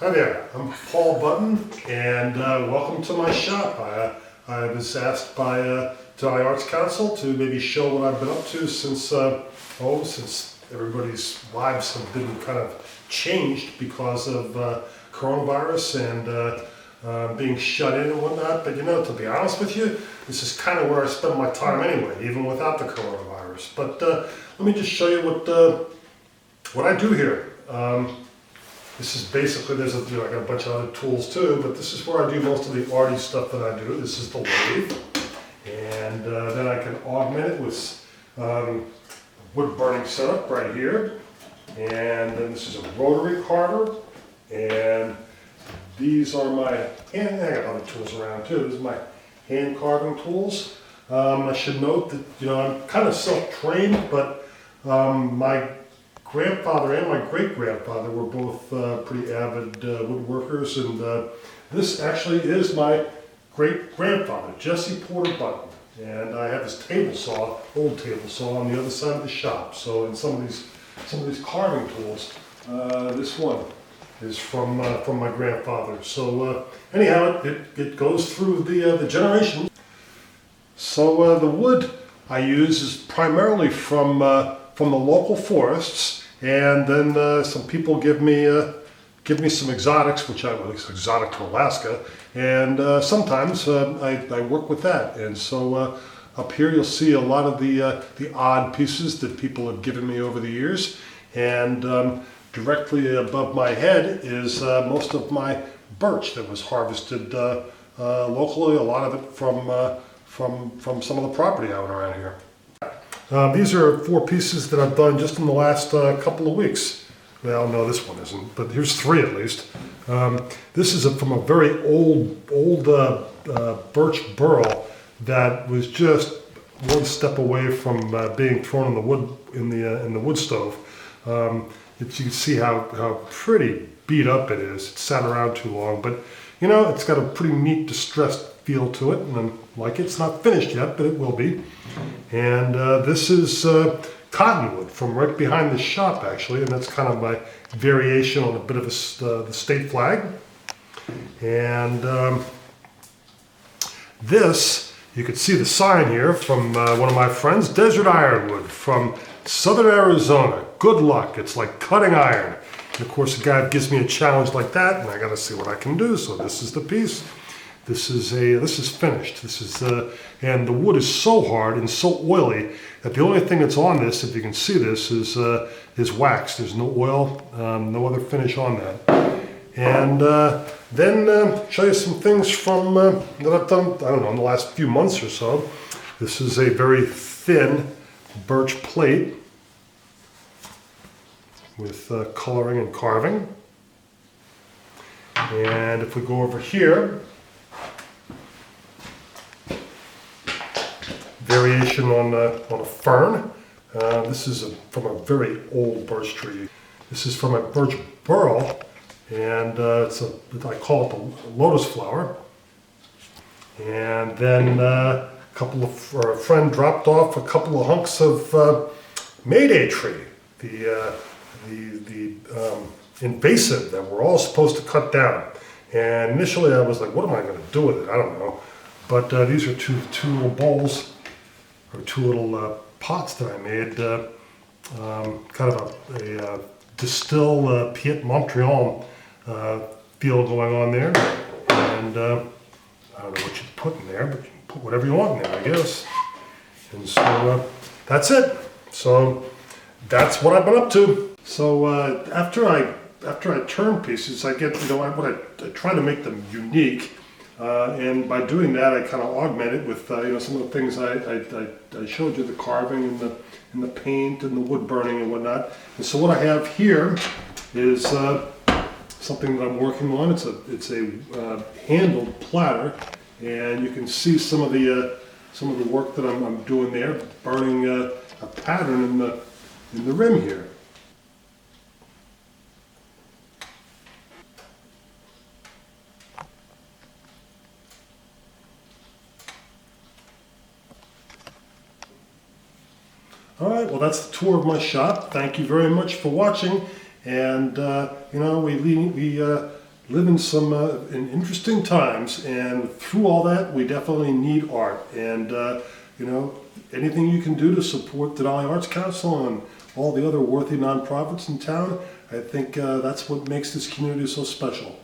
Hi there, I'm Paul Button, and welcome to my shop. I was asked by Denali Arts Council to maybe show what I've been up to since everybody's lives have been kind of changed because of coronavirus and being shut in and whatnot. But you know, to be honest with you, this is kind of where I spend my time anyway, even without the coronavirus. But let me just show you what I do here. This is basically, I got a bunch of other tools too, but this is where I do most of the arty stuff that I do. This is the lathe, and then I can augment it with wood burning setup right here. And then this is a rotary carver, and these are my, and I got other tools around too. This is my hand carving tools. I should note that, you know, I'm kind of self-trained, but my grandfather and my great-grandfather were both pretty avid woodworkers, and this actually is my great-grandfather, Jesse Porter Button. And I have this table saw, old table saw, on the other side of the shop. So in some of these carving tools, this one is from my grandfather. So anyhow, it goes through the generations. So the wood I use is primarily from the local forests. And then some people give me some exotics, which at least exotic to Alaska, and sometimes I work with that. And so up here you'll see a lot of the odd pieces that people have given me over the years. And directly above my head is most of my birch that was harvested locally. A lot of it from some of the property I own around here. These are 4 pieces that I've done just in the last couple of weeks. Well, no, this one isn't, but here's 3 at least. This is from a very old birch burl that was just one step away from being thrown in the wood in the wood stove. You can see how pretty beat up it is. It sat around too long, but you know, it's got a pretty neat distressed feel to it, and I'm like, it's not finished yet, but it will be. And this is cottonwood from right behind the shop, actually, and that's kind of my variation on a bit of the state flag. And this, you can see the sign here from one of my friends, Desert Ironwood from Southern Arizona. Good luck, it's like cutting iron. And of course, the guy gives me a challenge like that, and I got to see what I can do. So this is the piece. This is finished. This is and the wood is so hard and so oily that the only thing that's on this, if you can see this, is wax. There's no oil, no other finish on that. And then show you some things from that I've done, I don't know, in the last few months or so. This is a very thin birch plate with coloring and carving. And if we go over here, variation on a fern. This is from a very old birch tree. This is from a birch burl, and I call it the lotus flower. And then a friend dropped off a couple of hunks of Mayday tree, the invasive that we're all supposed to cut down. And initially I was like, what am I going to do with it? I don't know. But these are two little bowls, or 2 little pots that I made, kind of a distill Pied Montreal feel going on there. And I don't know what you put in there, but you can put whatever you want in there, I guess. And so that's it. So that's what I've been up to. So after I turn pieces, I get, you know, I try to make them unique. And by doing that, I kind of augment it with you know, some of the things I showed you, the carving and the paint and the wood burning and whatnot. And so what I have here is something that I'm working on. It's a handled platter, and you can see some of the work that I'm doing there, burning a pattern in the rim here. All right, well, that's the tour of my shop. Thank you very much for watching. And, you know, we live in some in interesting times, and through all that, we definitely need art. And you know, anything you can do to support the Denali Arts Council and all the other worthy nonprofits in town, I think that's what makes this community so special.